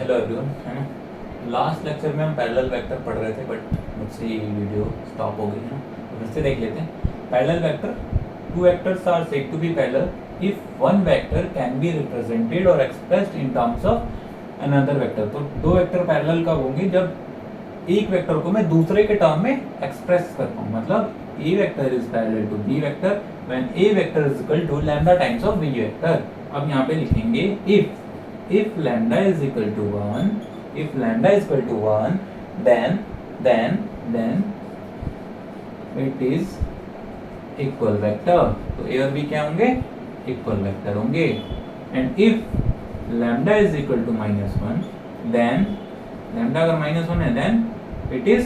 Hello everyone, है ना। Last lecture में हम पैरेलल वेक्टर पढ़ रहे थे, बट मुझसे ये वीडियो स्टॉप हो गई है ना, तो फिर से देख लेते हैं। Parallel vector, two vectors are said to be parallel if one vector can be represented और expressed in terms of another vector. तो दो वेक्टर पैरेलल कब होंगे? जब एक वेक्टर को मैं दूसरे के टर्म में एक्सप्रेस कर पाऊँ। मतलब A vector is parallel to B vector when A vector is equal to lambda times of B vector. अब यहाँ पे लिखेंगे if lambda is equal to 1, if lambda is equal to 1, then it is equal vector। तो a और b क्या होंगे? Equal vector होंगे। And if lambda is equal to -1, then lambda अगर -1 है then it is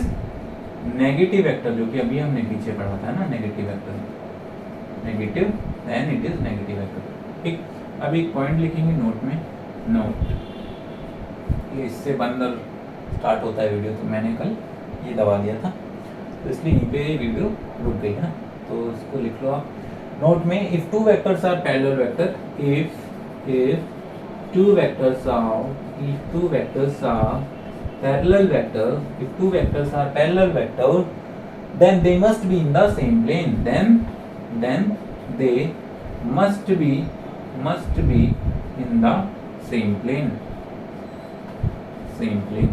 negative vector, जो कि अभी हमने पीछे पढ़ा था ना, negative vector, negative, then it is negative vector. ठीक, अब एक पॉइंट लिखेंगे नोट में, नोट, ये इससे बंद और स्टार्ट होता है वीडियो, तो मैंने कल ये दबा दिया था, तो इसलिए यहीं पे वीडियो रुक गई है ना। तो इसको लिख लो आप नोट में। If two vectors are parallel vector, if two vectors are parallel vector, if two vectors are parallel vector, then they must be in the same plane, then they must be in the same plane,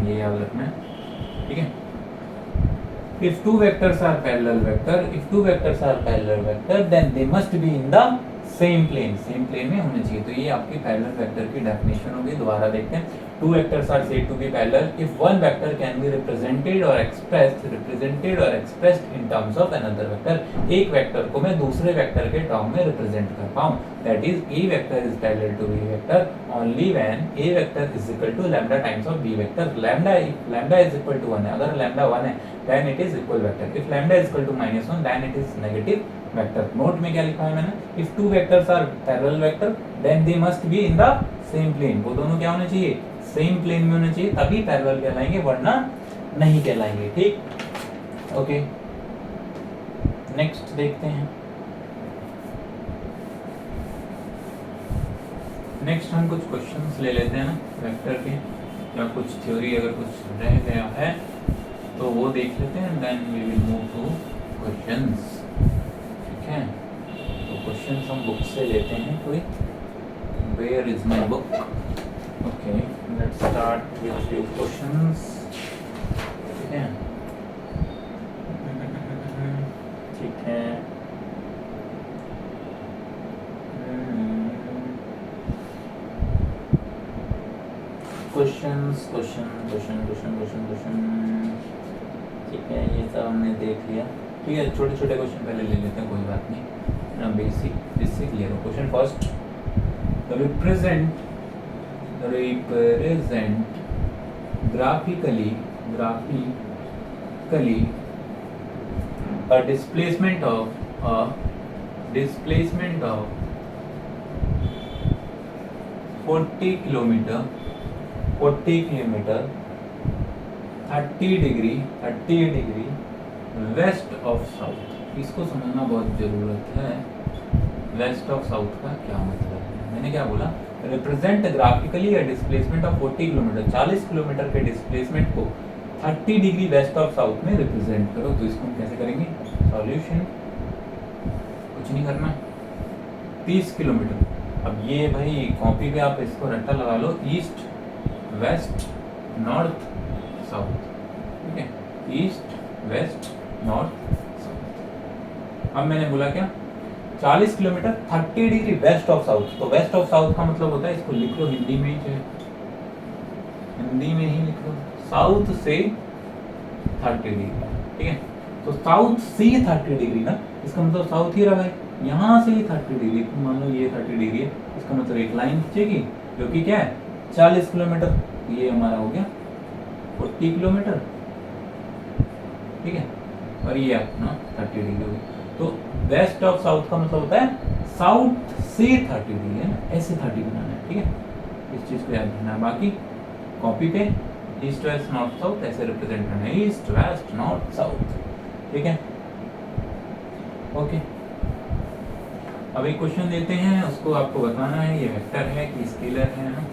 ये याद रखना है, ठीक है। if two vectors are parallel vector then they must be in the same plane में होने चाहिए। तो ये आपकी पैरेलल वेक्टर की डेफिनेशन होगी। दोबारा देखते हैं। Two vectors are said to be parallel if one vector can be represented और expressed in terms of another vector. एक वेक्टर को मैं दूसरे वेक्टर के टर्म में रिप्रेजेंट कर पाऊं, that is A vector is parallel to B vector only when A vector is equal to lambda times of B vector. Lambda is equal to 1 है, अगर लैम्डा 1 है then it is equal vector। if lambda is equal to -1 then it is negative vector। Note में क्या लिखा है मैंने? if two vectors are parallel vector then they must be in the same plane। वो दोनों क्या होने चाहिए? सेम प्लेन में होने चाहिए, तभी पैरेलल कहलाएंगे, वरना नहीं कहलाएंगे। ठीक, ओके, नेक्स्ट देखते हैं। नेक्स्ट हम कुछ क्वेश्चंस ले लेते हैं ना वेक्टर के, या कुछ थ्योरी अगर कुछ रह गया है तो वो देख लेते हैं, then we will move to questions. ठीक है, तो क्वेश्चंस हम बुक से लेते हैं कोई। Where is my book? Okay, let's start with few questions. ठीक है, ठीक है, क्वेश्चंस। ठीक है, ये सब हमने देख लिया। ठीक है, छोटे छोटे क्वेश्चन पहले ले लेते हैं, कोई बात नहीं ना, बेसिक इससे क्लियर हो। Question first, represent graphically a displacement of 40 kilometre 30 degree west of south. इसको समझना बहुत ज़रूरत है। वेस्ट ऑफ साउथ का क्या मतलब है? मैंने क्या बोला? Represent graphically a displacement of 40 kilometre, 40 kilometre के डिस्प्लेसमेंट को 30 डिग्री वेस्ट ऑफ साउथ में रिप्रेजेंट करो। तो इसको हम कैसे करेंगे? सॉल्यूशन, कुछ नहीं करना, 30 किलोमीटर। अब ये भाई कॉपी पे आप इसको रट्टा लगा लो, ईस्ट वेस्ट नॉर्थ साउथ। ठीक है, ईस्ट वेस्ट नॉर्थ साउथ। अब मैंने बोला क्या? 40 kilometre 30 degree west of south. तो वेस्ट ऑफ साउथ का मतलब होता है, इसको लिख लो हिंदी में ही, हिंदी में ही लिख लो, साउथ से 30 डिग्री। ठीक है, तो साउथ से 30 डिग्री ना, इसका मतलब साउथ ही रहा है, यहाँ से 30 डिग्री, मान लो ये 30 डिग्री है, इसका मतलब एक लाइन खींचेगी जो कि क्या है? 40 किलोमीटर। ये हमारा हो गया 40 किलोमीटर। ठीक है, और ये अपना 30 डिग्री हो गया। तो वेस्ट ऑफ साउथ का मतलब होता है साउथ से 30 डिग्री, है ना, ऐसे 30 बनाना है। ठीक है, इस चीज़ को याद रखना है। बाकी कॉपी पे ईस्ट वेस्ट नॉर्थ साउथ ऐसे रिप्रेजेंट करना है, ईस्ट वेस्ट नॉर्थ साउथ। ठीक है, ओके। अब एक क्वेश्चन देते हैं, उसको आपको बताना है ये वेक्टर है कि स्केलर है ना।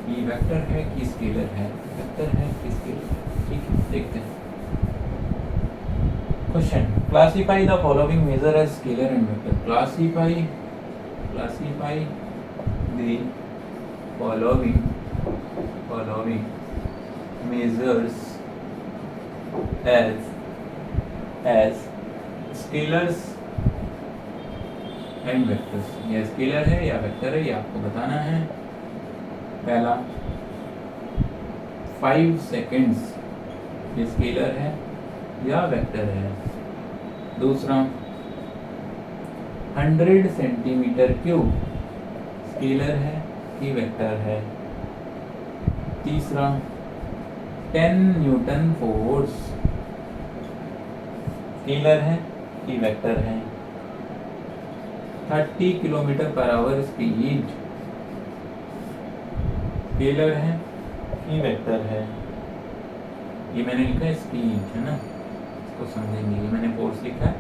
ये वेक्टर है कि स्केलर है, वेक्टर है कि स्केलर है। ठीक है, देखते हैं question. Classify the following measure as scalar and vector. Classify the following measures as scalars and vectors. ये स्केलर है या वेक्टर है, ये आपको बताना है। पहला 5 सेकेंड्स, ये स्केलर है या वेक्टर है। दूसरा 100 सेंटीमीटर क्यूब, स्केलर है कि वेक्टर है। तीसरा 10 न्यूटन फोर्स, स्केलर है कि वेक्टर है। 30 kilometre per hour speed, scalar है कि वेक्टर है। ये मैंने लिखा है स्पीड, है ना, इसको समझेंगे। ये मैंने फोर्स लिखा है,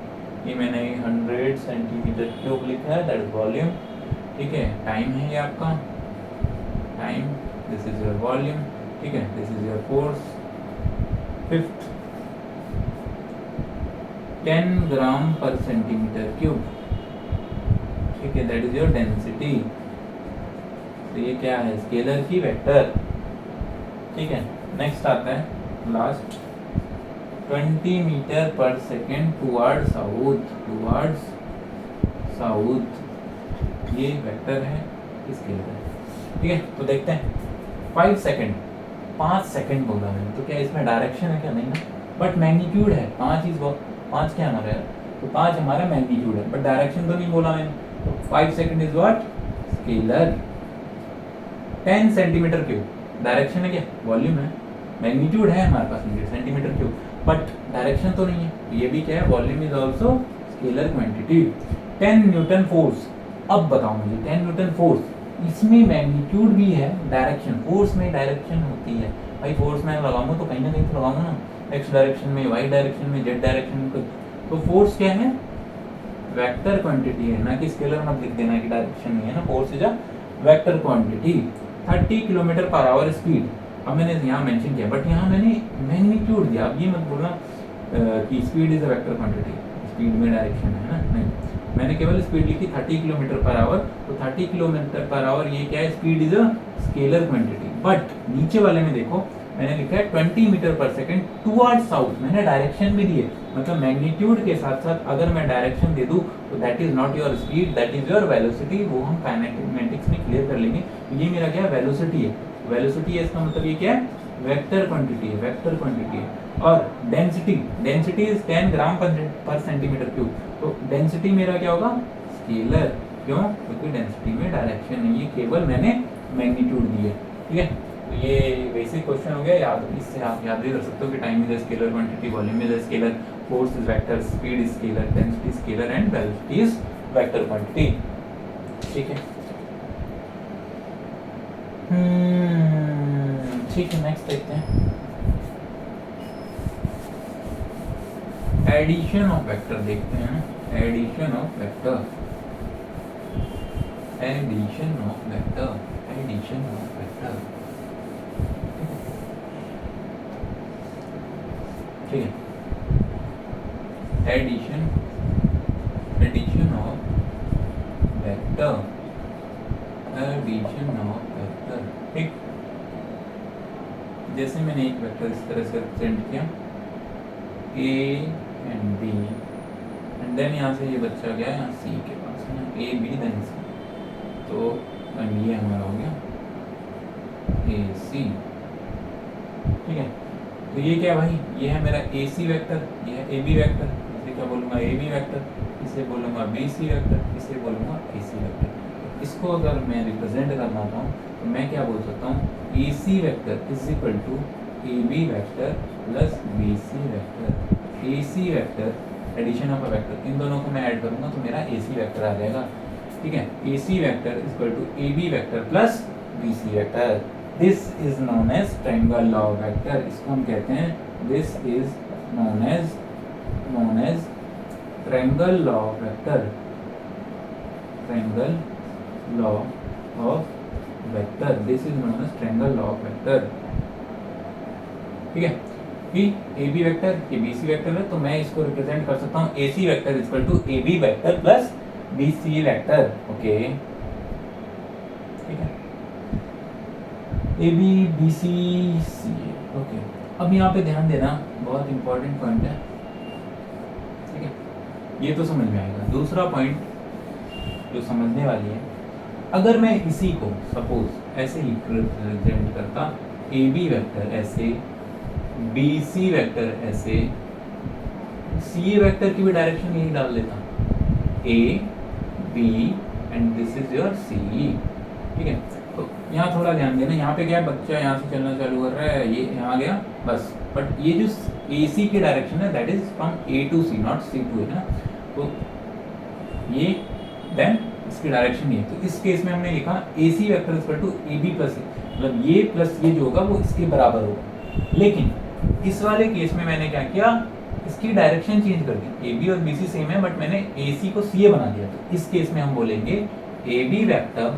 ये मैंने 100 सेंटीमीटर क्यूब लिखा है, दैट इज वॉल्यूम। ठीक है, टाइम है ये आपका time, this is your volume. ठीक है, this is your force. Fifth 10 ग्राम पर सेंटीमीटर क्यूब। ठीक है, दैट इज योर डेंसिटी। तो ये क्या है, स्केलर की वेक्टर। ठीक है, नेक्स्ट आता है लास्ट 20 मीटर पर सेकेंड टुवर्ड साउथ, ये वेक्टर है, स्केलर है। ठीक है, तो देखते हैं 5 सेकेंड, 5 सेकेंड बोला मैंने, तो क्या इसमें डायरेक्शन है क्या? नहीं ना, बट मैग्नीट्यूड है। 5 क्या हमारा है, तो 5 हमारा मैग्नीट्यूड है, बट डायरेक्शन तो नहीं बोला मैंने। तो 5 second is what, scalar. 10 centimetre cube, direction है क्या? वॉल्यूम है। मैग्नीट्यूड है हमारे पास सेंटीमीटर क्यूब, बट डायरेक्शन तो नहीं है। ये भी क्या है, volume is also scalar quantity. 10 Newton force, अब बताओ मुझे 10 न्यूटन फोर्स, इसमें मैग्नीट्यूड भी है, डायरेक्शन, फोर्स में डायरेक्शन होती है भाई। फोर्स में लगाऊंगा तो कहीं ना कहीं तो लगाऊंगा ना, एक्स डायरेक्शन में, वाई डायरेक्शन में, जेड डायरेक्शन में। तो फोर्स क्या है, वेक्टर क्वांटिटी है, ना कि स्केलर। मत लिख देना कि डायरेक्शन नहीं है ना, force is a vector quantity. 30 kilometre per hour speed, अब मैंने यहाँ मेंशन किया, बट यहाँ मैंने मैग्नीट्यूड दिया। अब ये मत बोलना कि speed is a vector quantity, speed में डायरेक्शन है ना, नहीं, मैंने केवल स्पीड लिखी 30 किलोमीटर पर आवर। तो 30 किलोमीटर पर आवर ये क्या है, speed is a scalar quantity. But नीचे वाले में देखो मैंने लिखा है 20 मीटर पर सेकेंड टुवर्ड साउथ, मैंने डायरेक्शन भी दिए। मतलब मैग्नीट्यूड के साथ साथ अगर मैं डायरेक्शन दे दूं तो that is not your speed, that is your velocity. वो हम काइनेटिक्स में क्लियर कर लेंगे। ये मेरा क्या है, वेलोसिटी है। वेलोसिटी है, इसका मतलब ये क्या है, वेक्टर क्वांटिटी है, वेक्टर क्वांटिटी है। और डेंसिटी इज 10 ग्राम पर सेंटीमीटर क्यूब। तो डेंसिटी मेरा क्या होगा, स्केलर। क्यों? क्योंकि डेंसिटी में डायरेक्शन नहीं है, केवल मैंने मैग्नीट्यूड दी है। ठीक है, तो ये बेसिक क्वेश्चन हो गया। याद, इससे आप याद भी कर सकते हो कि time is a scalar quantity, volume is a scalar, force is vector, speed is scalar, density scalar and velocity is vector quantity. ठीक है, ठीक है, नेक्स्ट देखते हैं। एडिशन ऑफ वेक्टर देखते हैं। Addition of vector, addition of vector, addition of vector. ठीक है, addition of vector, addition of vector. ठीक, जैसे मैंने एक वेक्टर इस तरह से रिप्रेजेंट किया, A and B, and then यहाँ से ये बच्चा गया यहाँ सी के पास, है ना, ए बी देन सी। तो एंड ये हमारा हो गया ए सी। ठीक है, तो ये क्या भाई, ये है मेरा ए सी वैक्टर, ये है ए बी वैक्टर। इसे क्या बोलूँगा, ए बी वैक्टर, इसे बोलूँगा बी सी वैक्टर, इसे बोलूँगा ए सी वैक्टर। इसको अगर मैं रिप्रेजेंट करना चाहूँ तो मैं क्या बोल सकता हूँ, A C vector is equal to A B vector plus B C vector. A C vector, addition of a vector, इन दोनों को मैं ऐड करूँगा तो मेरा ए सी वैक्टर आ जाएगा। ठीक है, A C vector is equal to A B vector plus B C vector. This is known as triangle law of vector. इसको हम कहते हैं, this is known as triangle law of vector, triangle law of vector, this is known as triangle law of vector. ठीक है कि A B vector ये B C vector है, तो मैं इसको रिप्रेजेंट कर सकता हूँ A C vector equal to A B vector plus B C vector. Okay ठीक है, A B B C C. Okay, अब यहाँ पे ध्यान देना, बहुत इंपॉर्टेंट पॉइंट है। ठीक है, ये तो समझ में आएगा। दूसरा पॉइंट जो समझने वाली है, अगर मैं इसी को सपोज ऐसे ही रिप्रेजेंट करता, ए बी वेक्टर ऐसे, बी सी वेक्टर ऐसे, सी वेक्टर की भी डायरेक्शन यही डाल लेता, A B and this is your C. ठीक है, तो यहाँ थोड़ा ध्यान देना, यहाँ पे क्या है, बच्चा यहाँ से चलना चालू कर रहा है, ये यहाँ गया बस, बट ये जो ए सी की डायरेक्शन है that is from A to C, not C to, है ना। तो ये देन इसकी डायरेक्शन ये, तो इस केस में हमने लिखा A C vector equal to A B plus A, मतलब ये प्लस ये जो होगा वो इसके बराबर होगा। लेकिन इस वाले केस में मैंने क्या किया, इसकी डायरेक्शन चेंज कर दी, ए बी और बी सी सेम है बट मैंने ए सी को सी ए बना दिया। तो इस केस में हम बोलेंगे A B vector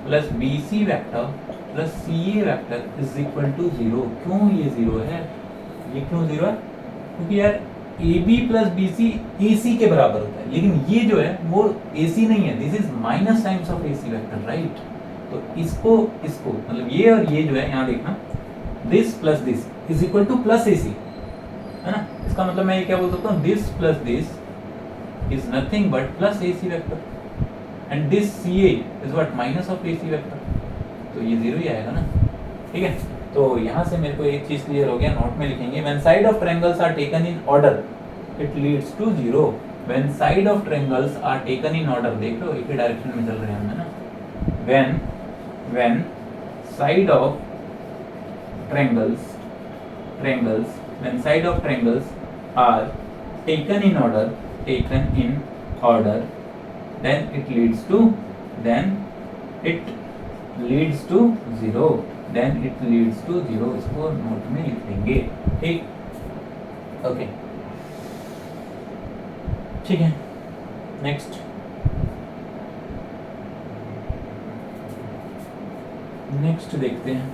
plus B C vector plus C A vector is equal to zero. क्यों ये जीरो है, ये क्यों जीरो है, क्योंकि यार A B plus B C A C के बराबर होता है, लेकिन ये जो है वो ए सी नहीं है, this is minus times of A C vector, right. तो इसको इसको मतलब ये और ये जो है, यहाँ देखना, this plus this is equal to plus A C, है ना। इसका मतलब मैं ये क्या बोल सकता हूँ, this plus this is nothing but plus A C vector and this C A is what, minus of A C vector. तो ये जीरो ही आएगा ना। ठीक है, तो यहाँ से मेरे को एक चीज क्लियर हो गया, नोट में लिखेंगे, when side of triangles are taken in order it leads to zero. When side of triangles are taken in order, देख लो एक ही डायरेक्शन में चल रहे हैं हम, है ना। When side of triangles when side of triangles are taken in order then it leads to zero, इसको नोट में लिख देंगे। ठीक, ओके ठीक है, नेक्स्ट देखते हैं।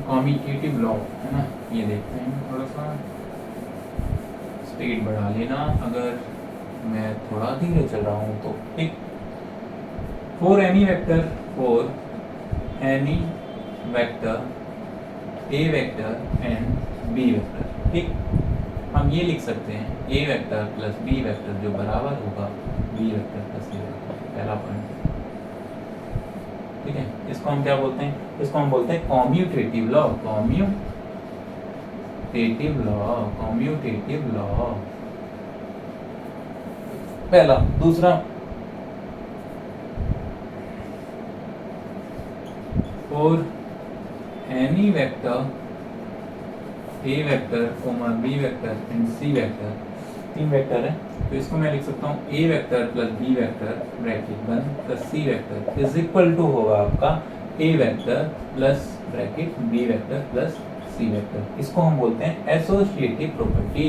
कॉम्यूटेटिव लॉ, है ना, ये देखते हैं। थोड़ा सा स्पीड बढ़ा लेना अगर मैं थोड़ा धीरे चल रहा हूँ तो। ठीक, for any vector A vector and B vector. ठीक, हम ये लिख सकते हैं A vector plus B vector जो बराबर होगा B vector plus A vector, पहला पॉइंट। ठीक है, इसको हम क्या बोलते हैं, इसको हम बोलते हैं कॉम्यूटेटिव लॉ। पहला। दूसरा, for any vector A vector comma B vector and C vector, तीन वेक्टर है, तो इसको मैं लिख सकता हूँ A vector plus B vector bracket बंद plus C vector is equal to होगा आपका A vector plus bracket B vector plus C vector. इसको हम बोलते हैं एसोसिएटिव प्रॉपर्टी।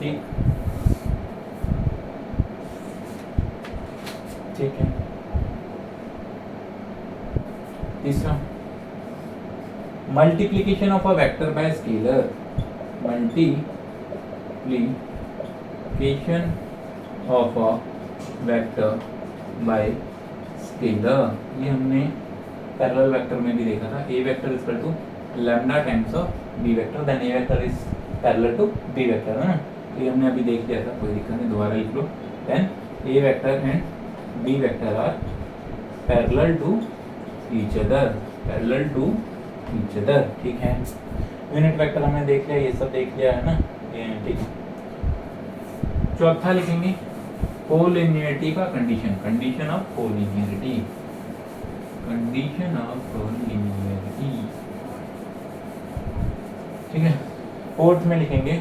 ठीक, ठीक है। तीसरा, multiplication of a vector by scalar. Multiplication of a vector by scalar, ये हमने पैरेलल वेक्टर में भी देखा था। A vector is equal to lambda times of B vector, then A vector is parallel to B vector, है ना। तो ये हमने अभी देख लिया था, कोई दिक्कत नहीं, दोबारा लिख लो। Then A vector and B vector are parallel to each other, ठीक है। यूनिट वेक्टर हमने देख लिया, ये सब देख लिया है ना, ये ठीक। चौथा लिखेंगे कोलिनियरिटी का कंडीशन ऑफ कोलिनियरिटी। ठीक है। फोर्थ में लिखेंगे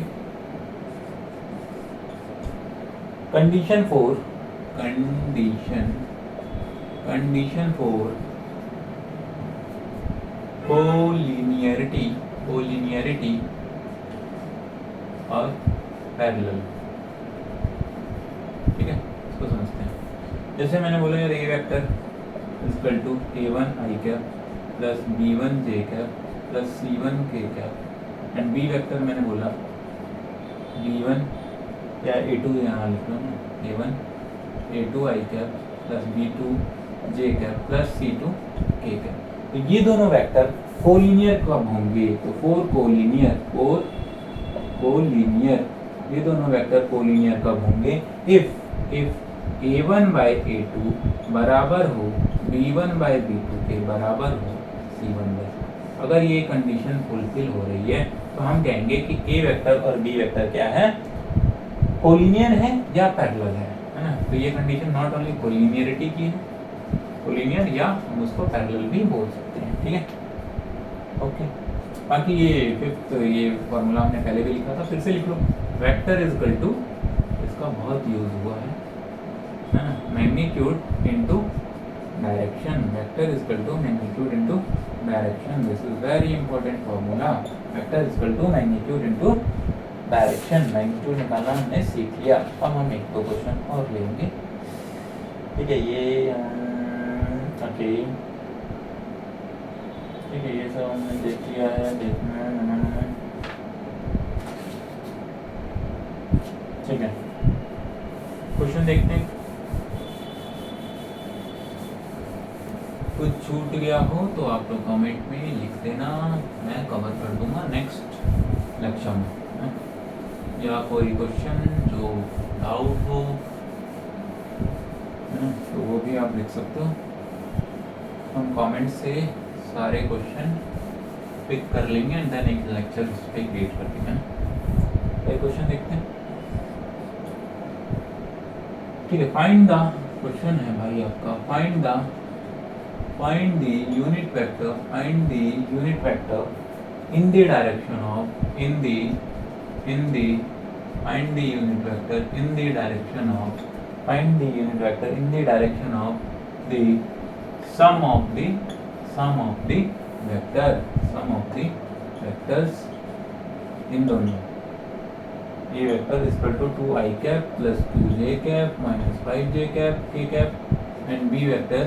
कंडीशन फोर कोलिनियरिटी और पैरेलल। ठीक है, इसको समझते हैं। जैसे मैंने बोला यार A vector equal to a1 i cap plus b1 j cap plus c1 k cap and B vector मैंने बोला b1 या a2 यहाँ लिख लो ना, a1 a2 i cap plus b2 j cap plus c2 k cap. तो ये दोनों vector collinear कब होंगे? तो फोर कोलिनियर ये दोनों वेक्टर कोलिनियर कब होंगे? इफ a1 by a2 बराबर हो b1 by b2 के बराबर हो c1 by। अगर ये कंडीशन फुलफिल हो रही है तो हम कहेंगे कि a वेक्टर और b वेक्टर क्या है? कोलिनियर है या पैरेलल है ना। तो ये कंडीशन नॉट ओनली कोलिनियरिटी की है, कोलिनियर या हम उसको पैरेलल भी बोल सकते हैं। ठीक है, ओके। बाकी ये फिफ्थ ये फॉर्मूला हमने पहले भी लिखा था, फिर से लिख लो। वेक्टर इज इक्वल टू, इसका बहुत यूज हुआ है ना, magnitude into direction. Vector is equal to magnitude into direction. This is very important formula. Vector is equal to magnitude into direction. Magnitude निकालना हमने सीख लिया। अब हम एक दो क्वेश्चन और लेंगे। ठीक है, ये ओके, ठीक है, ये सब हमने देख लिया है, देखना है। ठीक है, क्वेश्चन देखते हैं। कुछ छूट गया हो तो आप लोग कमेंट में लिख देना, मैं कवर कर दूंगा नेक्स्ट लेक्चर में। या कोई क्वेश्चन जो डाउट हो तो वो भी आप लिख सकते हो। हम कमेंट से सारे क्वेश्चन पिक कर लेंगे एंड देन एक लेक्चर उस पर क्रिएट कर देंगे। कोई क्वेश्चन देखते हैं। ठीक है, फाइंड द क्वेश्चन है भाई आपका, find the unit vector in the direction of in the sum of the vectors इन दोनों। ये vector is equal to 2i cap plus 2j cap minus 5j cap k cap and B vector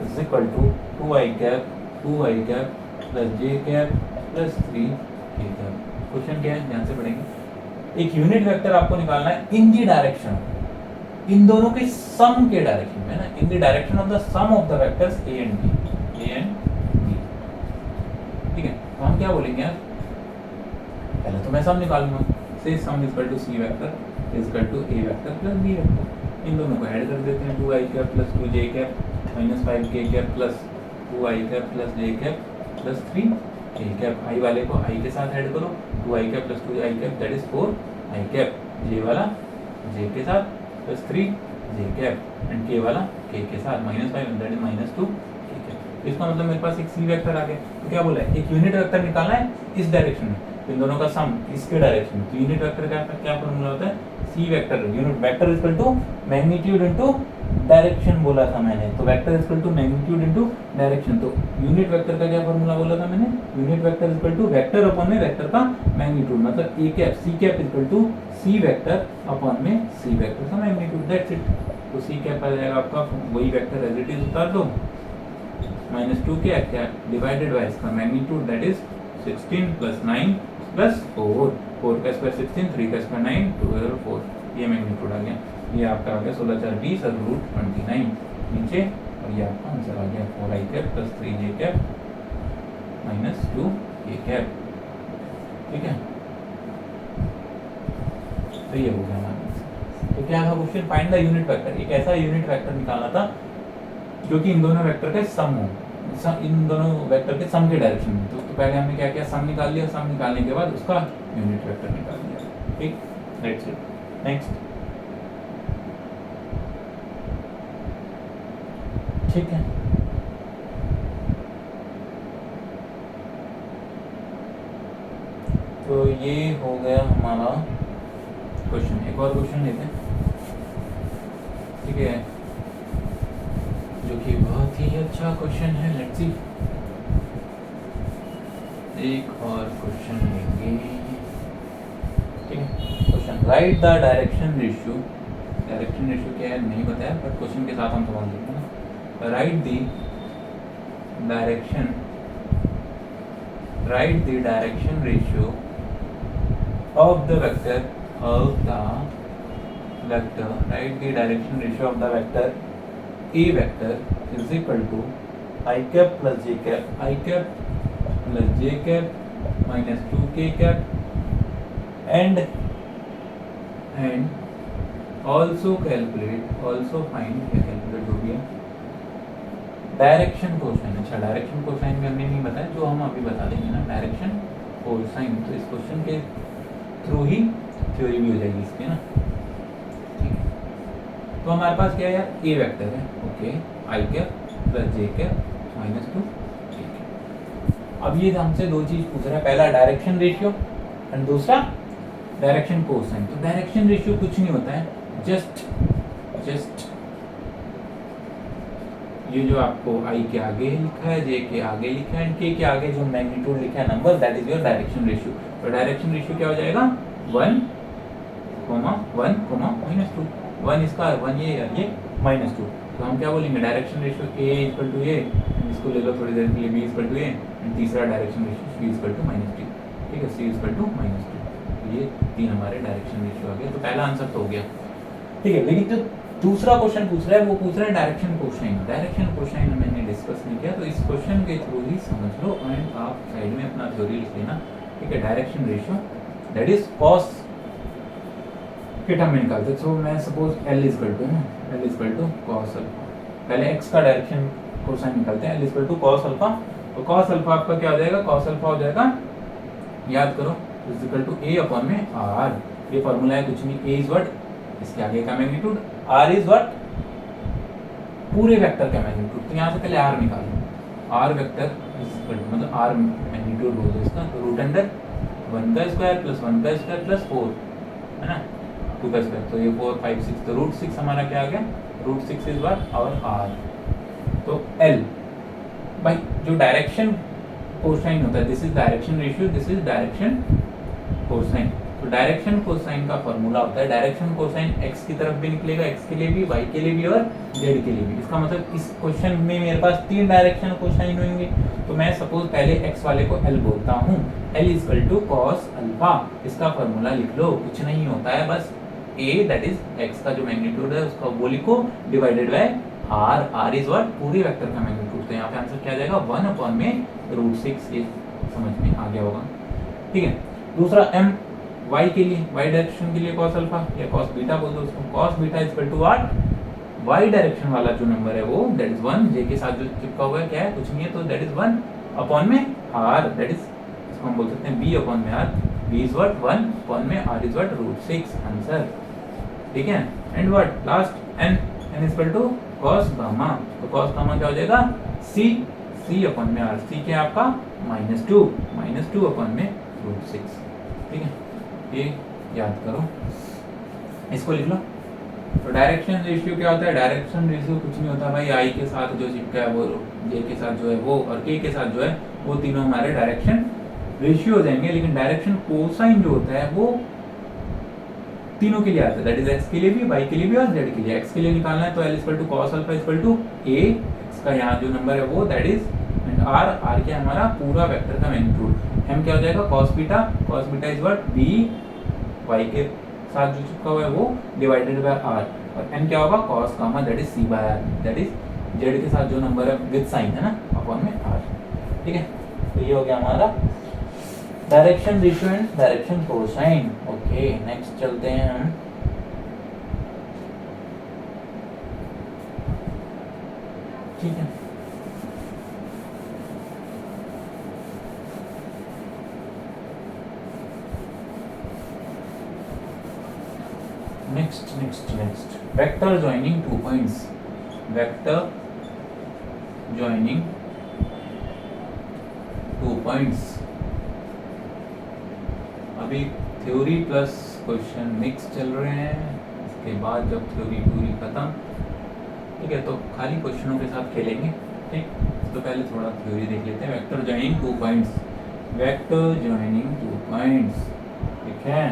is equal to 2i cap plus j cap plus 3k cap. Question क्या है, ध्यान से पढ़ेंगे। एक unit vector आपको निकालना है इन the direction, इन दोनों के सम के डायरेक्शन में ना, in the direction of the sum of the vectors a and b। ठीक है, तो हम क्या बोलेंगे यार, पहले तो मैं सम निकालूंगा। से sum is equal to c vector is equal to a vector plus b vector. इन दोनों को ऐड कर देते हैं, 2i cap plus 2j cap minus 5k cap plus 2i cap plus j cap plus 3k cap. i वाले को i के साथ ऐड करो, 2i cap plus 2i cap that is 4i cap. j वाला j के साथ plus 3j cap and k वाला k के साथ minus 5 that is minus 2k cap. इसका मतलब मेरे पास एक c वेक्टर आ गया। तो क्या बोला है, एक यूनिट वेक्टर निकालना है इस डायरेक्शन में, इन दोनों का सम इसके डायरेक्शन में। तो यूनिट वेक्टर का क्या फॉर्मूला होता है, c vector. Unit vector is equal to magnitude into direction बोला था मैंने, तो vector is equal to magnitude into direction. तो यूनिट वेक्टर का क्या फॉर्मूला बोला था मैंने, unit vector is equal to vector upon में वेक्टर का मैग्नीट्यूड, मतलब a cap c cap is equal to c vector upon में c वेक्टर का मैग्नीट्यूड, दैट्स इट। तो c कैप आ जाएगा आपका वही वेक्टर एज इट इज उतार दो, minus 2k cap divided by इसका magnitude that is 16 plus 9 plus 4, 4 का स्क्वायर 16, 3 का स्क्वायर 9, 2 का 4, ये मैग्नीट्यूड आ गया। ये आपका आ गया 16 4 20 और रूट 29 नीचे, और ये आपका आंसर आ गया 4i cap plus 3j cap minus 2k cap. ठीक है, तो ये हो गया हमारा। तो क्या था question, find the unit vector. एक ऐसा यूनिट वेक्टर निकालना था जो कि इन दोनों वेक्टर का सम हो, इन दोनों वेक्टर के सम के डायरेक्शन में। तो पहले हमने क्या किया, सम निकाल लिया, सम निकालने के बाद उसका यूनिट वेक्टर निकाल लिया। ठीक, दैट्स इट। नेक्स्ट, ठीक है, तो ये हो गया हमारा क्वेश्चन। एक और क्वेश्चन लेते हैं, ठीक है, जो कि बहुत ही अच्छा क्वेश्चन है। लेट्स सी, एक और क्वेश्चन लेंगे, ठीक है। Question, right the direction ratio. Direction ratio क्या है नहीं बताया, बट क्वेश्चन के साथ हम समझ लेंगे ना। Right the direction ratio of the vector write the direction ratio of the vector A vector is equal to I cap plus j cap minus 2k cap and also find calculate जो भी है direction cosine. अच्छा, direction cosine में हमने नहीं बताया, जो हम अभी बता देंगे ना डायरेक्शन कोसाइन। तो इस क्वेश्चन के थ्रू ही थ्योरी भी हो जाएगी इसकी ना, ठीक है। तो हमारे पास क्या है यार, ए वेक्टर है, ओके, आई कैप प्लस जे कैप माइनस 2, ठीक है। अब ये हमसे दो चीज पूछ रहा है, पहला डायरेक्शन रेशियो एंड दूसरा डायरेक्शन कोसाइन। तो डायरेक्शन रेशियो कुछ नहीं होता है, जस्ट ये जो आपको आई के आगे लिखा है, जे के आगे लिखा है एंड के आगे जो मैग्नीट्यूड लिखा है number, that is your direction ratio. तो डायरेक्शन रेशियो क्या हो जाएगा, 1, माइनस 2। 1 इसका 1 ये माइनस 2। तो हम क्या बोलेंगे, direction ratio A equal to A, इसको ले लो थोड़ी देर के लिए, B equal to A and तीसरा direction ratio C equal to minus 3, ठीक है, सी इक्वल टू माइनस 2। तो ये तीन हमारे डायरेक्शन रेशियो आ गए। तो पहला आंसर तो हो गया, ठीक है। लेकिन जो दूसरा क्वेश्चन पूछ रहा है वो पूछ रहा है डायरेक्शन कोसाइन। डायरेक्शन कोसाइन मैंने डिस्कस नहीं किया, तो इस क्वेश्चन के थ्रू ही समझ लो एंड आप साइड में अपना थ्योरी लिख लेना, ठीक है। Direction ratio that is cos के टर्म में निकालते। सो मैं suppose L equal to cos alpha, पहले एक्स का डायरेक्शन कोसाइन निकालते हैं, L equal to cos alpha. तो कॉस अल्फा आपका क्या हो जाएगा, कॉस अल्फा हो जाएगा, याद करो, is equal to A upon में आर। ये फॉर्मूला है, कुछ नहीं, ए इज व्हाट, इसके आगे का मैग्नीट्यूड, आर इज व्हाट, पूरे वेक्टर का मैग्नीट्यूड। तो यहाँ से पहले आर निकालो, आर वेक्टर मतलब आर मैग्नीट्यूड बोल दो इसका, तो रूट अंडर 1 का स्क्वायर प्लस 1 का स्क्वायर प्लस 4 है ना, 2 का स्क्वायर, तो ये 4 5 6, तो रूट 6 हमारा क्या आ गया, रूट 6 इज व्हाट और आर। तो एल भाई जो डायरेक्शन कोसाइन होता है, this is direction ratio, this is direction cosine. तो डायरेक्शन कोसाइन का फॉर्मूला होता है, डायरेक्शन कोसाइन एक्स की तरफ भी निकलेगा, एक्स के लिए भी, वाई के लिए भी और जेड के लिए भी। इसका मतलब इस क्वेश्चन में मेरे पास 3 डायरेक्शन कोसाइन होंगे। तो मैं सपोज पहले एक्स वाले को एल बोलता हूँ, L equal to cos alpha. इसका फॉर्मूला लिख लो, कुछ नहीं होता है, बस ए दैट इज एक्स का जो मैग्नीट्यूड है उसका वो लिखो, divided by R, R is what, पूरे वेक्टर का मैग्नीट्यूड। तो यहाँ पे आंसर क्या आ जाएगा, 1 अपॉन में रूट 6। ये समझ में आ गया होगा, ठीक है। दूसरा एम y के लिए, y डायरेक्शन के लिए cos अल्फा या cos बीटा बोल दो उसको, cos beta equal to what, y direction वाला जो नंबर है वो दैट इज 1, j के साथ जो चिपका हुआ है क्या है, कुछ नहीं है, तो दैट इज 1 अपॉन में r, दैट इज इसको हम बोल सकते हैं b अपॉन में r, b is what 1 upon में r is what root 6, answer, ठीक है। And what last n, n equal to cos gamma, तो cos गामा क्या हो जाएगा, c अपॉन में r, c क्या है आपका -2 अपॉन में रूट 6, ठीक है। ये याद करो, इसको लिख लो। तो डायरेक्शन रेशियो क्या होता है, डायरेक्शन रेशियो कुछ नहीं होता भाई, आई के साथ जो चिपका है वो, जे के साथ जो है वो और के साथ जो है वो, तीनों हमारे डायरेक्शन रेशियो हो जाएंगे। लेकिन डायरेक्शन कोसाइन जो होता है वो तीनों के लिए आता है, दैट इज एक्स के लिए भी, वाई के लिए भी और जेड के लिए। एक्स के लिए निकालना है तो L equal to cos alpha equal to A, X का यहाँ जो नंबर है वो दैट इज, एंड आर क्या है हमारा पूरा वेक्टर का मैग्नीट्यूड। एम क्या हो जाएगा, cos beta is what B, Y के साथ जो चिपका हुआ है वो डिवाइडेड बाय आर, और एन क्या होगा, cos gamma that is C by R, that is Z के साथ जो नंबर है विद साइन है ना, अपॉन में आर, ठीक है। तो ये हो गया हमारा direction ratio and direction cosine. Okay, next चलते हैं हम, ठीक है। Next vector joining 2 points, vector joining 2 points. अभी थ्योरी प्लस क्वेश्चन मिक्स चल रहे हैं, इसके बाद जब थ्योरी पूरी खत्म, ठीक है, तो खाली क्वेश्चनों के साथ खेलेंगे, ठीक। तो पहले थोड़ा थ्योरी देख लेते हैं। Vector joining 2 points, vector joining 2 points, ठीक है।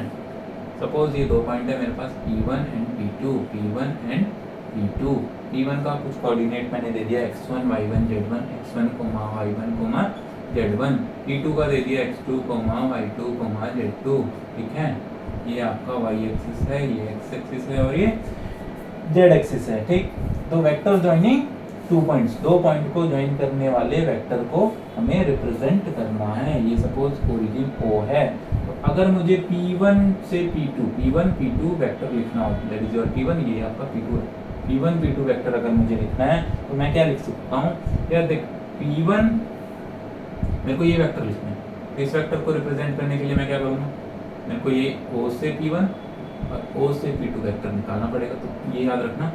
सपोज ये 2 पॉइंट है मेरे पास P1 and P2, P1 and P2। P1 का कुछ कोऑर्डिनेट मैंने दे दिया x1 y1 z1, x1 y1 z1। P2 का दे दिया x2 y2 z2, ठीक है। ये आपका y एक्सिस है, ये x एक्सिस है और ये z एक्सिस है, ठीक। तो वेक्टर ज्वाइनिंग 2 पॉइंट्स, 2 पॉइंट को ज्वाइन करने वाले वेक्टर को हमें रिप्रेजेंट करना है। ये सपोज ओरिजिन O है, तो अगर मुझे P1 से P1 P2 वेक्टर लिखना हो, दैट इज योर P1, ये आपका P2 है। P1 P2 वेक्टर अगर मुझे लिखना है तो मैं क्या लिख सकता हूँ यार, देख P1 मेरे को ये वेक्टर लिखना है, तो इस वेक्टर को रिप्रेजेंट करने के लिए मैं क्या करूँगा, मेरे को ये O से P1 और O से P2 वेक्टर निकालना पड़ेगा। तो ये याद रखना,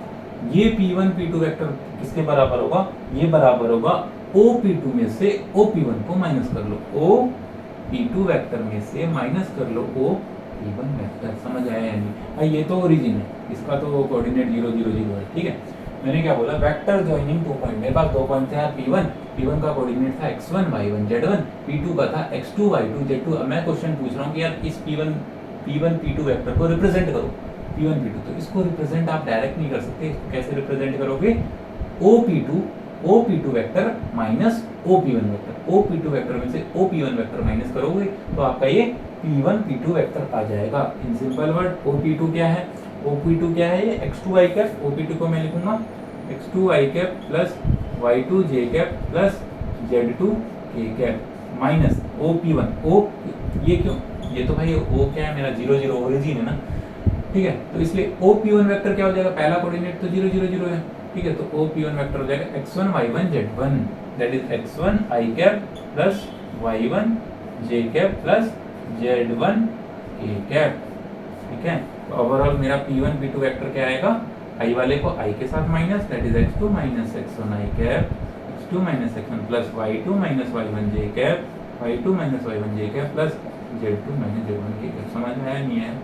ये P1 P2 वेक्टर किसके बराबर होगा, ये बराबर होगा OP2 में से OP1 को माइनस कर लो, OP2 वेक्टर में से माइनस कर लो OP1 वेक्टर। समझ आया या नहीं? भाई ये तो ओरिजिन है, इसका तो कोऑर्डिनेट 0 0 0 है, ठीक है। मैंने क्या बोला, वेक्टर ज्वाइनिंग 2 पॉइंट, मेरे पास 2 पॉइंट थे यार, P1 का कोऑर्डिनेट था x1 y1 z1, P2 का था x2 y2 z2। अब मैं क्वेश्चन पूछ रहा हूँ कि यार इस P1 P2 वेक्टर को रिप्रेजेंट करो, P1 P2। तो इसको रिप्रेजेंट आप डायरेक्ट नहीं कर सकते, इसको कैसे रिप्रेजेंट करोगे, OP2 vector minus OP1 vector, OP2 vector में से OP1 वेक्टर माइनस करोगे तो आपका ये P1 P2 वेक्टर आ जाएगा। इन सिंपल वर्ड OP2 क्या है, OP2 क्या है, ये x2 i कैप, OP2 को मैं लिखूंगा x2 i cap plus y2 j cap plus z2 k cap minus OP1 O, ये क्यों, ये तो भाई O क्या है मेरा 0 0 ओरिजिन है ना, ठीक है। तो इसलिए OP1 वेक्टर क्या हो जाएगा, पहला कोऑर्डिनेट तो 0 0 0 है, ठीक है। तो OP1 वेक्टर हो जाएगा x1 y1 z1, that is x1 i cap plus y1 j cap plus z1 k cap, ठीक है। तो ओवरऑल मेरा P1 P2 वेक्टर क्या आएगा, i वाले को i के साथ minus, that is x2 minus x1 i cap, x2 minus x1 plus y2 minus y1 j cap, y2 minus y1 j cap plus z2 minus z1 k cap. समझ में आया नहीं आया?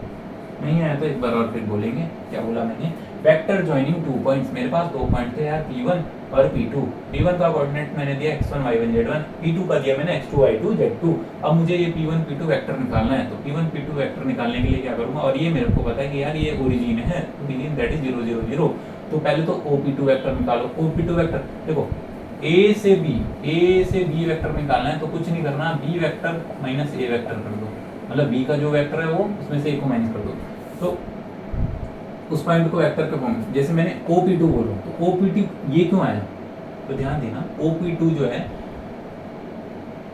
नहीं आया तो एक बार और फिर बोलेंगे, क्या बोला मैंने, वेक्टर ज्वाइनिंग 2 पॉइंट्स, मेरे पास 2 पॉइंट थे यार P1 और P2। P1 का कोऑर्डिनेट मैंने दिया x1 y1 z1, P2 का दिया मैंने x2 y2 z2। अब मुझे ये P1 P2 वेक्टर निकालना है, तो P1 P2 वेक्टर निकालने के लिए क्या करूंगा, और ये मेरे को पता है कि यार ये ओरिजिन है, ओरिजिन दैट इज 0 0 0। तो पहले तो OP2 वेक्टर निकालो, OP2 वेक्टर देखो A से B वेक्टर निकालना है, तो कुछ नहीं करना, B vector minus A vector कर दो, मतलब B का जो वेक्टर है वो उसमें से A को माइनस कर दो, तो उस पॉइंट को वेक्टर के फॉर्म में, जैसे मैंने OP2 बोला तो OP2 ये क्यों आया, तो ध्यान देना OP2 जो है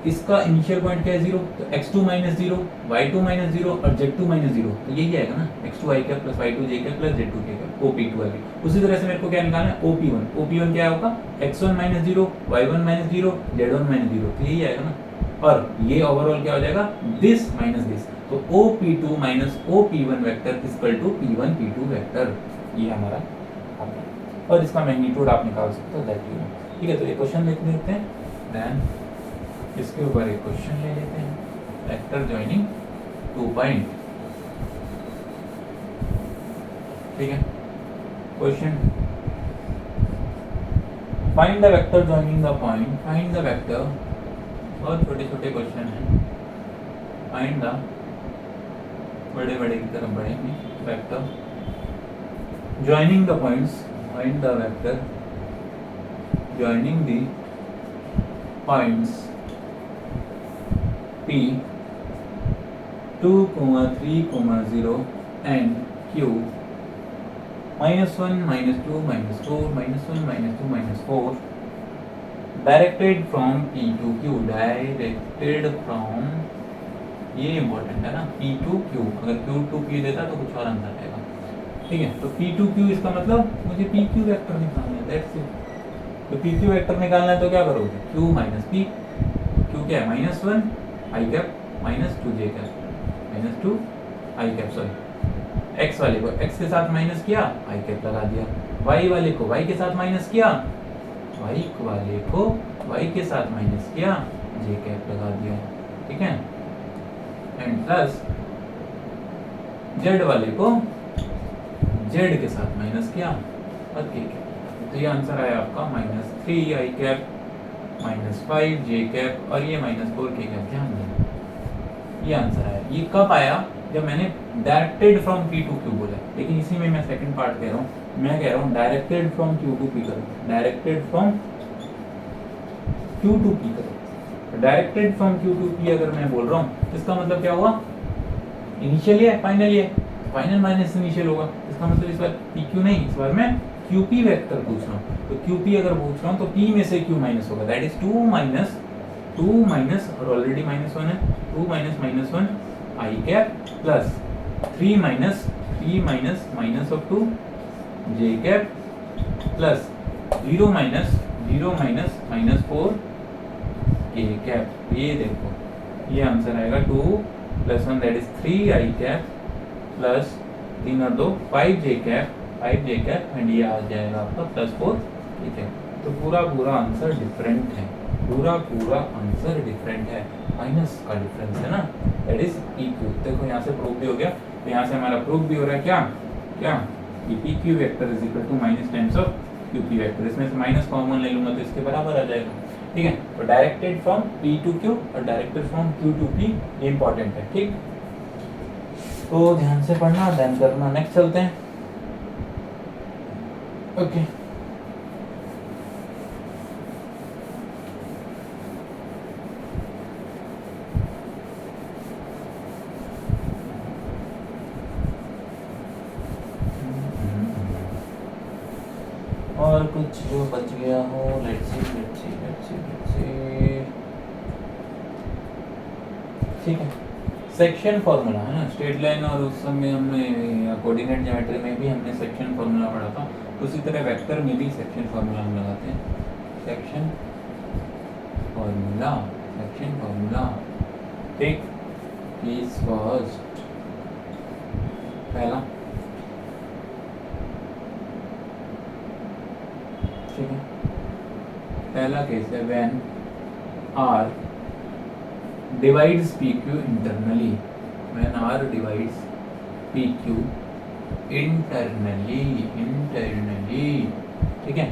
इसका इनिशियल पॉइंट क्या है 0, तो x2 माइनस 0 y2 माइनस 0 और z2 माइनस 0, तो यही आएगा ना, x2 i cap plus y2 j cap plus z2 k cap, OP2 आ गया। उसी तरह से मेरे को क्या निकालना है, OP1 क्या होगा, x1 minus 0 y1 minus 0 z1 minus 0, तो यही आएगा ना। और ये ओवरऑल क्या हो जाएगा, दिस माइनस दिस, तो OP2 minus OP1 vector equal to P1 P2 vector, ये हमारा आ गया। और इसका मैग्नीट्यूड आप निकाल सकते हो, दैट यू नो, ठीक है। तो ये क्वेश्चन लिख लेते हैं, देन इसके ऊपर एक क्वेश्चन ले लेते हैं, वेक्टर ज्वाइनिंग 2 पॉइंट, ठीक है। Question, find the vector joining the point, find the vector, बहुत छोटे छोटे क्वेश्चन हैं, फाइंड द, बड़े बड़े की तरफ बढ़ेंगे, vector joining the points, find the vector joining the points P 2, 3, 0 and Q -1, -2, -4, -1, -2, -4 directed from P to Q, directed from, ये इंपॉर्टेंट है ना, P to Q, अगर Q to P देता तो कुछ और आंसर आएगा, ठीक है। तो P to Q इसका मतलब मुझे PQ वेक्टर निकालना है, दैट्स इट। तो PQ वेक्टर निकालना है तो क्या करोगे, Q माइनस P, Q क्या है -1 i cap minus 2 j cap minus 2 i cap, sorry x वाले को x के साथ माइनस किया, i कैप लगा दिया, y वाले को y के साथ माइनस किया, y वाले को y के साथ माइनस किया, j कैप लगा दिया, ठीक है। एंड प्लस z वाले को z के साथ माइनस किया और k कैप, तो ये आंसर आया आपका -3 i कैप -5 j कैप और ये -4 k कैप। ध्यान देना, ये आंसर आया। ये कब आया? जब मैंने directed from P to Q बोला। लेकिन इसी में मैं सेकंड पार्ट कह रहा हूँ, मैं कह रहा हूँ directed from Q to P करो, directed from Q to P करो। Directed from Q to P अगर मैं बोल रहा हूँ, इसका मतलब क्या हुआ? इनिशियल है, फाइनल है, फाइनल माइनस इनिशियल होगा। इसका मतलब इस बार PQ नहीं, इस बार मैं QP वेक्टर पूछ रहा हूँ। तो QP अगर पूछ रहा हूँ तो P में से Q माइनस होगा, दैट इज 2 माइनस और ऑलरेडी -1 है, 2 minus -1 I cap plus 3 minus P minus of 2 J cap plus 0 minus -4 K cap. ये देखो, ये आंसर आएगा 2 + 1 that is 3 I cap plus 3 और 2 5 J कैप एंड ये आ जाएगा आपका +4 ठीक है। तो पूरा आंसर डिफरेंट है, पूरा आंसर डिफरेंट है, माइनस का डिफरेंस है ना, दैट इज PQ। देखो यहाँ से प्रूफ भी हो गया, तो यहाँ से हमारा प्रूफ भी हो रहा है क्या कि PQ vector is equal to minus times of QP vector. इसमें से माइनस कॉमन ले लूंगा तो इसके बराबर आ जाएगा, ठीक है। तो directed from P to Q और directed from Q to P, ये इंपॉर्टेंट है, ठीक। तो ध्यान से पढ़ना, ध्यान करना। नेक्स्ट चलते हैं, ओके। और कुछ जो बच गया हो, लेट्स सी, ठीक है। सेक्शन फॉर्मूला है ना, स्ट्रेट लाइन और उस समय हमने कोऑर्डिनेट ज्योमेट्री में भी हमने सेक्शन फॉर्मूला पढ़ा था, उसी तरह वेक्टर में भी सेक्शन फॉर्मूला हम लगाते हैं। Section formula take case first, पहला, ठीक है। पहला केस है when R divides PQ internally, when R divides PQ internally, ठीक है,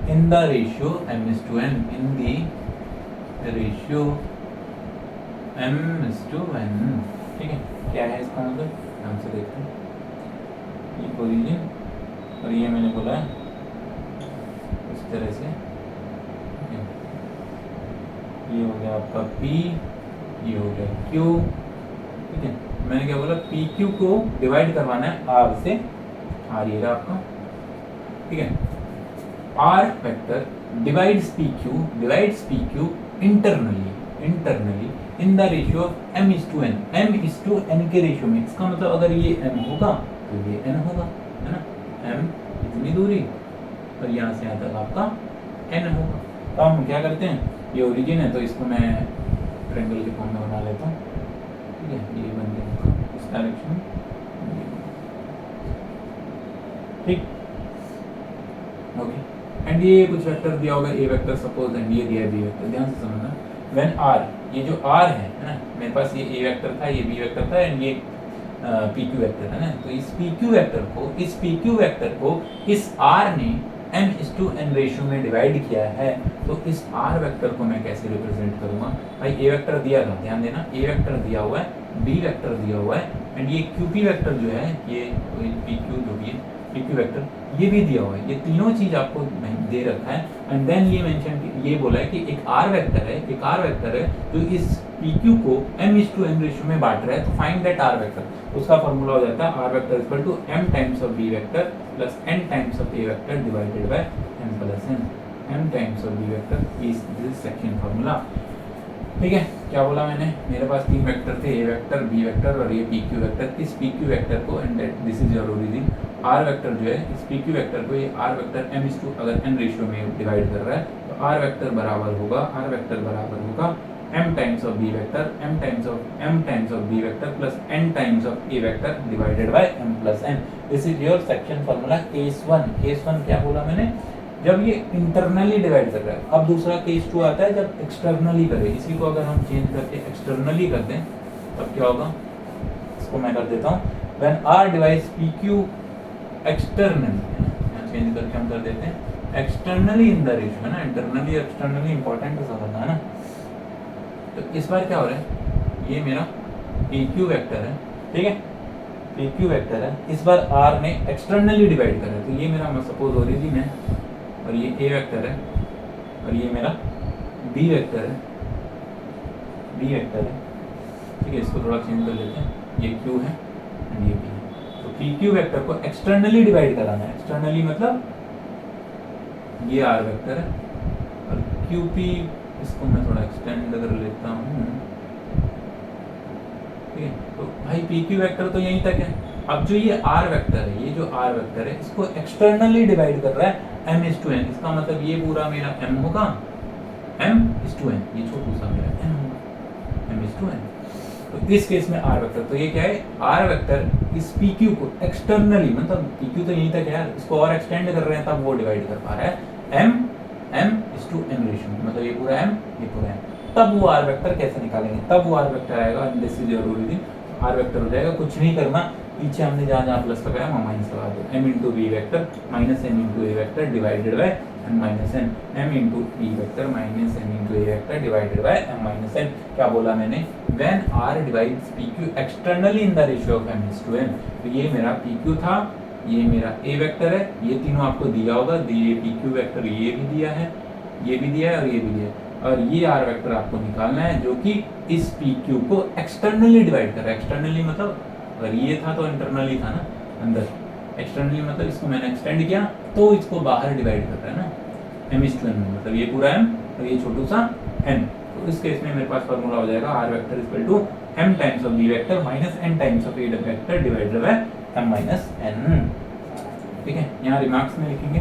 in the ratio m:1, in the ratio m:1, ठीक है। क्या है इसका मतलब, ध्यान से देखते हैं। ये ओरिजिन और ये मैंने बोला है इस तरह से, ये हो गया आपका P, ये हो गया Q, ठीक है। मैंने क्या बोला, PQ को डिवाइड करवाना है R से, R ये रहा आपका, ठीक है। R vector divides PQ internally in the ratio m:n, m:n के रेशियो में। इसका मतलब अगर ये m होगा तो ये n होगा, है ना, m इतनी दूरी और यहाँ से यहाँ तक आपका n होगा। तो हम क्या करते हैं, ये ओरिजिन है तो इसको मैं ट्रायंगल के फॉर्म में बना लेता हूँ, ठीक है। ये बन गया इस डायरेक्शन में, ठीक, ओके। एंड ये कुछ वेक्टर दिया होगा, ए वेक्टर सपोज, एंड ये दिया है बी वेक्टर। ध्यान से समझना, व्हेन R, ये जो R है ना, मेरे पास ये ए वेक्टर था, ये बी वेक्टर था, एंड ये PQ वेक्टर है ना। तो इस PQ वेक्टर को इस R ने m:n रेशियो में डिवाइड किया है, तो इस R वेक्टर को मैं कैसे रिप्रेजेंट करूंगा भाई। ए वेक्टर दिया था, ध्यान देना, ए वेक्टर दिया हुआ है, बी वेक्टर दिया हुआ है, एंड ये QP वेक्टर जो है, ये PQ जो भी है, PQ वेक्टर ये भी दिया हुआ है। ये तीनों चीज आपको दे रखा है, एंड देन ये मेंशन, ये बोला है कि एक R वेक्टर है जो इस PQ को m:n रेशियो में बांट रहा है, तो फाइंड दैट R वेक्टर। उसका फॉर्मूला हो जाता है R vector equal to m times of B vector plus n times of A vector divided by m plus n, m times of B vector is this section formula, ठीक है। क्या बोला मैंने, मेरे पास तीन वेक्टर थे, ए वेक्टर, बी वेक्टर और ये PQ वेक्टर। इस PQ वेक्टर को, and this is your origin, R vector जो है, इस PQ वेक्टर को ये R वेक्टर m:2 अगर n रेशियो में डिवाइड कर रहा है, तो R वेक्टर बराबर होगा m times of B vector, m times of B vector plus n times of A vector divided by m plus n। This is your section formula case 1। क्या बोला मैंने, जब ये इंटरनली डिवाइड कर रहा है। अब दूसरा केस 2 आता है जब एक्सटर्नली करे। इसी को अगर हम चेंज करके एक्सटर्नली कर दें तब क्या होगा, इसको मैं कर देता हूँ, when R divides PQ externally, change करके हम कर देते हैं एक्सटर्नली इन द रेशियो, है ना। इंटरनली एक्सटर्नली इंपॉर्टेंट है समझना, है ना। तो इस बार क्या हो रहा है, ये मेरा पी क्यू वेक्टर है, ठीक है, पी क्यू वेक्टर है। इस बार आर ने एक्सटर्नली डिवाइड करा है, तो ये मेरा सपोज ओरिजिन है और ये ए वेक्टर है और ये मेरा बी वेक्टर है, बी वेक्टर है, ठीक है। इसको थोड़ा चेंज कर लेते हैं, ये क्यू है एंड ये बी है। तो पी क्यू वेक्टर को एक्सटर्नली डिवाइड कराना है, एक्सटर्नली मतलब ये आर वेक्टर है और क्यू पी, इसको मैं थोड़ा एक्सटेंड कर लेता हूँ, ठीक है। तो भाई पी क्यू वेक्टर तो यहीं तक है। अब जो ये आर वेक्टर है, ये जो आर वेक्टर है, इसको एक्सटर्नली डिवाइड कर रहा है m इज टू n। इसका मतलब ये पूरा मेरा m होगा, m इज टू n, ये छोटू सा मेरा n होगा, m इज टू n। तो इस केस में आर वेक्टर, तो ये क्या है, आर वेक्टर इस पी क्यू को एक्सटर्नली, मतलब पी क्यू तो यहीं तक है यार, इसको और एक्सटेंड कर रहे हैं तब वो डिवाइड कर पा रहा है m is to n ratio, मतलब ये पूरा m, ये पूरा m। तब वो आर वेक्टर कैसे निकालेंगे, तब वो आर वेक्टर आएगा, this is your origin, R vector हो जाएगा, कुछ नहीं करना, पीछे हमने जहाँ जहाँ प्लस लगाया वहाँ माइनस लगा दो, m into B vector minus m into A vector divided by m minus n, m into B vector minus m into A vector divided by m minus n। क्या बोला मैंने, when r divides pq externally in the ratio of m is to n। तो ये मेरा pq था, ये मेरा a vector है, ये तीनों आपको दिया होगा, दिए pq वेक्टर ये भी दिया है, ये भी दिया है और ये भी दिया है, और ये आर वेक्टर आपको निकालना है जो कि इस पी क्यू को एक्सटर्नली डिवाइड कर रहा है। एक्सटर्नली मतलब अगर ये था तो इंटरनली था ना अंदर, एक्सटर्नली मतलब इसको मैंने एक्सटेंड किया तो इसको बाहर डिवाइड कर रहा है ना, m इज टू n, मतलब ये पूरा m और ये छोटू सा n। तो इस केस में मेरे पास फॉर्मूला हो जाएगा R vector equal to m times of B vector minus n times of A vector divided by m minus n, ठीक है। यहाँ रिमार्क्स में लिखेंगे,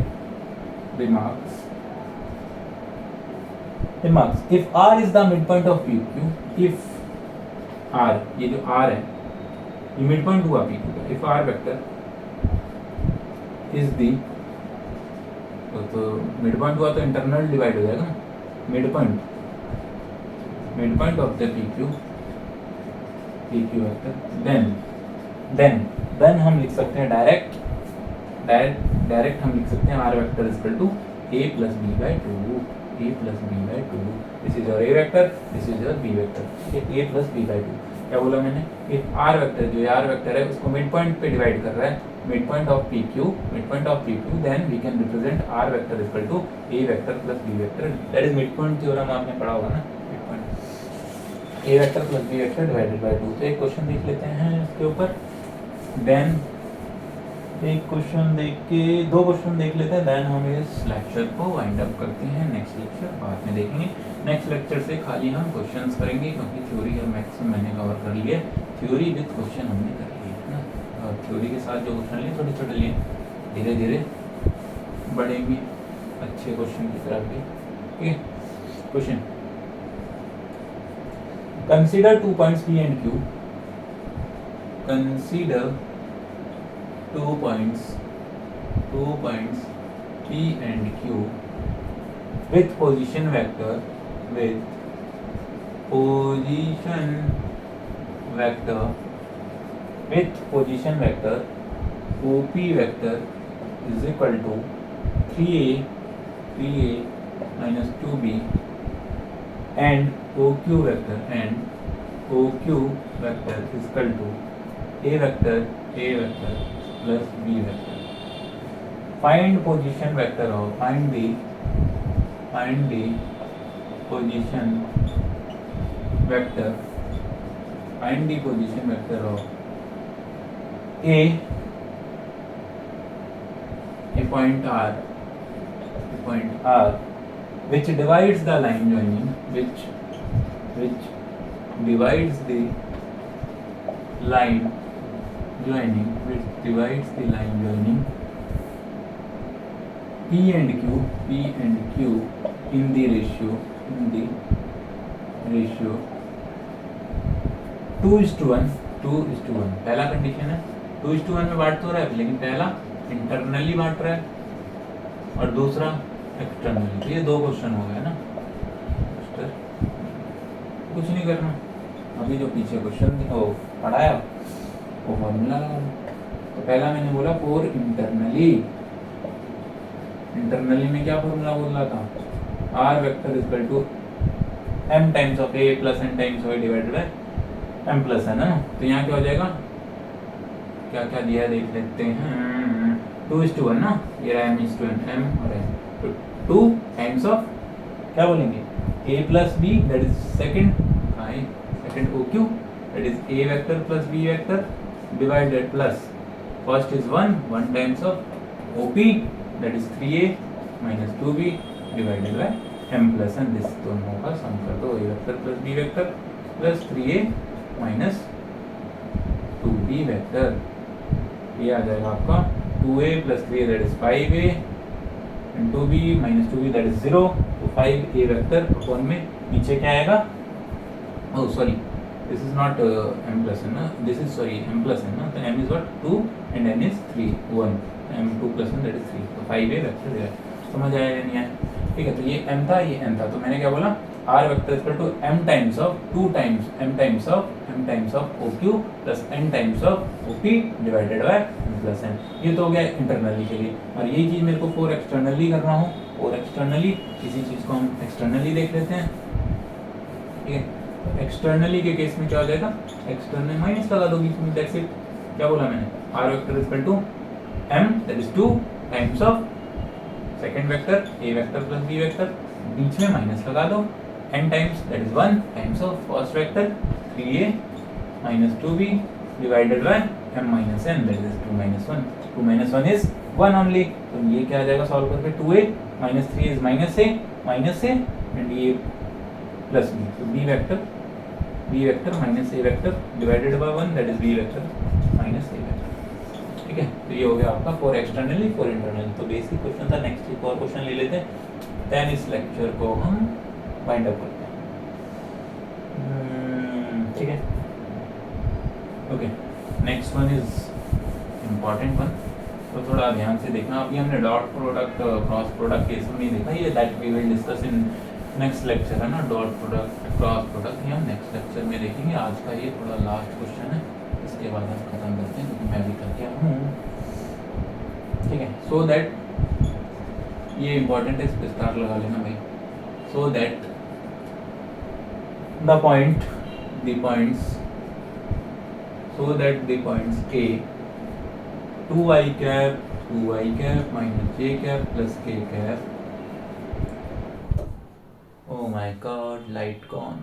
remarks if r is the midpoint of PQ, if r, ये जो r है ये midpoint हुआ PQ का, if r vector is the, तो midpoint हुआ तो इंटरनल डिवाइड हो जाएगा ना, midpoint of the PQ vector, then हम लिख सकते हैं डायरेक्ट हम लिख सकते हैं r vector is equal to a plus b by 2, a plus b by 2, this is your a vector, this is your b vector, a plus b by 2। क्या बोला मैंने, if r vector, जो r vector है उसको mid point पे divide कर रहा है, mid point of pq, then we can represent r vector equal to a vector plus b vector, that is mid point theorem आपने पढ़ा होगा ना, mid point a vector plus b vector divided by 2। तो एक question देख लेते हैं इसके ऊपर, देन एक क्वेश्चन देख के, दो क्वेश्चन देख लेते हैं, देन हम इस लेक्चर को वाइंड अप करते हैं। नेक्स्ट लेक्चर बाद में देखेंगे, नेक्स्ट लेक्चर से खाली हम क्वेश्चंस करेंगे क्योंकि थ्योरी और मैक्सिमम मैंने कवर कर लिया, थ्योरी विद क्वेश्चन हमने कर लिया है ना, और थ्योरी के साथ जो क्वेश्चन लिए छोटे छोटे लिए, धीरे धीरे बढ़ेंगे अच्छे क्वेश्चन की तरफ भी, ठीक है। Question, consider 2 points P and Q, consider 2 points P and Q with position vector OP vector is equal to 3a minus 2b and OQ vector is equal to a vector plus b vector। Find position vector of, find the position vector of a point r which divides the line joining, which divides the line joining P and Q in the ratio 2:1। पहला condition है 2:1 में बांट तो रहा है, लेकिन पहला internally बांट रहा है और दूसरा एक्सटर्नली, तो ये दो क्वेश्चन हो गए ना। कुछ नहीं करना, अभी जो पीछे क्वेश्चन पढ़ाया वो फॉर्मूला लगाना। तो पहला मैंने बोला फॉर इंटरनली में क्या फॉर्मूला बोला था, R vector equal to m times of a plus n times of a divided by m plus है ना, तो यहाँ क्या हो जाएगा, क्या क्या दिया है देख लेते हैं, 2:1 ना, ये रहा m:1 m और n, तो 2 टाइम्स ऑफ क्या बोलेंगे a plus b that is second o Q that is a vector plus b vector divided plus first is 1 times of op that is 3a minus 2b divided by m plus n, this दोनों का सम कर दो, a vector plus b vector plus 3a minus 2b vector, ये आ जाएगा आपका 2a plus 3a that is 5a and 2b minus 2b that is 0, तो 5a vector upon में नीचे क्या आएगा, oh sorry this is not m plus n ना, this is sorry m plus n ना, तो m is what 2 and n is 3 1, m 2 plus 1 that is 3, तो 5a vector है, समझ आया या नहीं आया, ठीक है। तो ये m था, ये n था, तो मैंने क्या बोला, r vector equal to m times of 2 times m times of oq plus n times of op divided by m plus n, ये तो हो गया इंटरनली के लिए, और यही चीज़ मेरे को फॉर एक्सटर्नली कर रहा हूँ, और एक्सटर्नली किसी चीज़ को हम एक्सटर्नली देख लेते हैं, ठीक है। तो एक्सटर्नली के केस में क्या हो जाएगा, एक्सटर्नल माइनस लगा दो बीच में, दैट्स इट, क्या बोला मैंने, r vector equal to m that is 2 times of second vector a vector plus b vector, बीच में माइनस लगा दो, n times that is 1 times of first vector 3a minus 2b divided by m minus n that is 2 minus 1, 2 minus 1 is 1 only, तो ये क्या आ जाएगा solve करके, 2a minus 3 is minus a and ये प्लस b, तो b vector minus a vector divided bye 1 that is b vector minus a vector, ठीक है। तो ये हो गया आपका फॉर एक्सटर्नली फॉर इंटरनली, तो बेसिक क्वेश्चन था। नेक्स्ट एक और क्वेश्चन ले लेते हैं, देन इस लेक्चर को हम वाइंड अप करते हैं, ठीक है। Okay, next one is important one, तो थोड़ा ध्यान से देखना। अभी हमने dot product cross product case में नहीं देखा, ये that we will discuss in next lecture है ना, डॉट प्रोडक्ट क्रॉस प्रोडक्ट ये हम नेक्स्ट लेक्चर में देखेंगे। आज का ये थोड़ा लास्ट क्वेश्चन है, इसके बाद हम खत्म करते हैं, क्योंकि मैं भी करके हूँ, ठीक है। सो दैट ये इम्पोर्टेंट है, इस पर स्टार लगा लेना भाई। So that the points so that the points a 2y cap minus j cap plus k cap, oh my God light gone.